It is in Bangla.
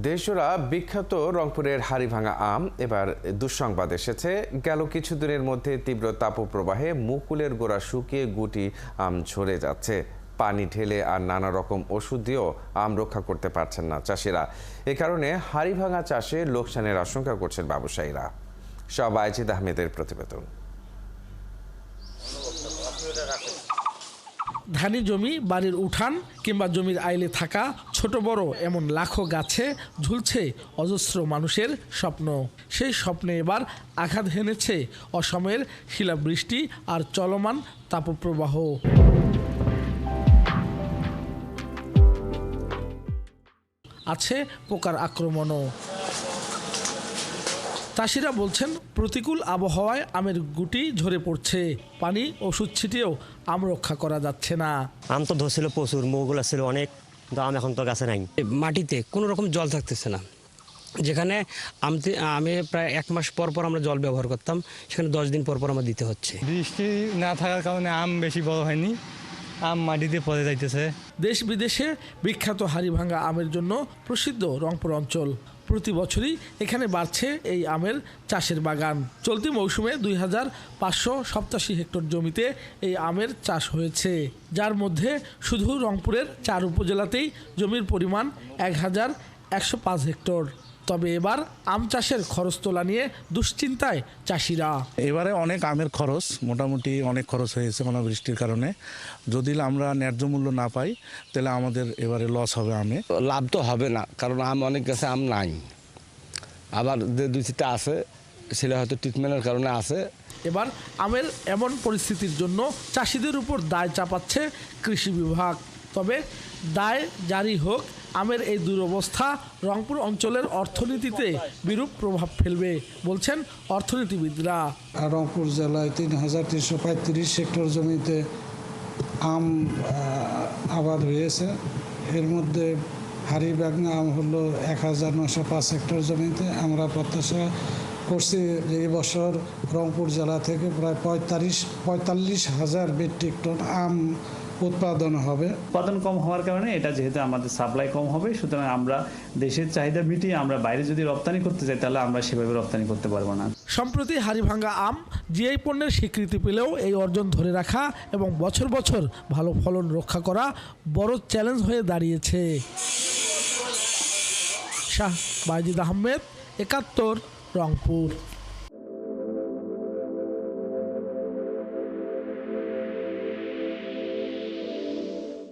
দেশজোড়া বিখ্যাত রংপুরের হাড়িভাঙা আম এবার দুঃসংবাদ এসেছে। গেল কিছুদিনের মধ্যে তীব্র তাপপ্রবাহে মুকুলের গোড়া শুকিয়ে গুটি আম ঝরে যাচ্ছে। পানি ঢেলে আর নানা রকম ওষুধ দিয়েও আম রক্ষা করতে পারছেন না চাষিরা। এ কারণে হাড়িভাঙা চাষে লোকসানের আশঙ্কা করছেন ব্যবসায়ীরা। শাহবাজিদ আহমেদের প্রতিবেদন। ধানি জমি, বাড়ির উঠান কিংবা জমির আইলে থাকা ছোট বড় এমন লাখো গাছে ঝুলছে অজস্র মানুষের স্বপ্ন। সেই স্বপ্নে এবার আঘাত হেনেছে অসময়ের শিলাবৃষ্টি আর চলমান তাপপ্রবাহ। আছে পোকার আক্রমণও। চাষিরা বলছেন প্রতিকূল আবহাওয়ায় আমের গুটি ঝরে পড়ছে। পানি ওষুধ ছিটিয়েও আম রক্ষা করা যাচ্ছে না। আম তো ধরছিল প্রচুর, মুগুলা ছিল অনেক, কিন্তু আম এখন তো গাছে নাই। মাটিতে কোনো রকম জল থাকতেছে না। যেখানে আমি প্রায় 1 মাস পর পর আমরা জল ব্যবহার করতাম, সেখানে 10 দিন পর পর আমরা দিতে হচ্ছে। বৃষ্টি না থাকার কারণে আম বেশি বড় হয়নি, আম মাটিতে পড়ে যাইতেছে। দেশ বিদেশে বিখ্যাত হাড়িভাঙা আমের জন্য প্রসিদ্ধ রংপুর অঞ্চল। প্রতি বছরই এখানে বাড়ছে এই আমের চাষের বাগান। চলতি মৌসুমে 2587 হেক্টর জমিতে এই আমের চাষ হয়েছে, যার মধ্যে শুধু রংপুরের 4 উপজেলাতেই জমির পরিমাণ 1105 হেক্টর। তবে এবার আম চাষের খরচ তোলা নিয়ে দুশ্চিন্তায় চাষিরা। এবারে অনেক আমের খরচ, মোটামুটি অনেক খরচ হয়েছে অনাবৃষ্টির কারণে। যদি আমরা ন্যায্য মূল্য না পাই তাহলে আমাদের এবারে লস হবে আমে। লাভ তো হবে না, কারণ আম অনেক গাছে আম নাই, আবার যে 2-3টা আছে সেটা হয়তো ট্রিটমেন্টের কারণে আছে। এবার আমের এমন পরিস্থিতির জন্য চাষিদের উপর দায় চাপাচ্ছে কৃষি বিভাগ। তবে দায় জারি হোক, আমের এই দুরবস্থা রংপুর অঞ্চলের অর্থনীতিতে বিরূপ প্রভাব ফেলবে বলছেন অর্থনীতিবিদরা। রংপুর জেলায় 3335 হেক্টর জমিতে আম আবাদ হয়েছে। এর মধ্যে হাড়িভাঙা আম হলো 1905 হেক্টর জমিতে। আমরা প্রত্যাশা করছি যে এবছর রংপুর জেলা থেকে প্রায় 45,000 মেট্রিক টন আম উৎপাদন হবে। উৎপাদন কম হওয়ার কারণে এটা যেহেতু আমাদের সাপ্লাই কম হবে, সুতরাং আমরা দেশের চাহিদা মিটিয়ে আমরা বাইরে যদি রপ্তানি করতে চাই তাহলে আমরা সেভাবে রপ্তানি করতে পারবো না। সম্প্রতি হাড়িভাঙা আম জিআই পণ্যের স্বীকৃতি পেলেও এই অর্জন ধরে রাখা এবং বছর বছর ভালো ফলন রক্ষা করা বড় চ্যালেঞ্জ হয়ে দাঁড়িয়েছে। শাহবাজিদ আহমেদ, 71, রংপুর।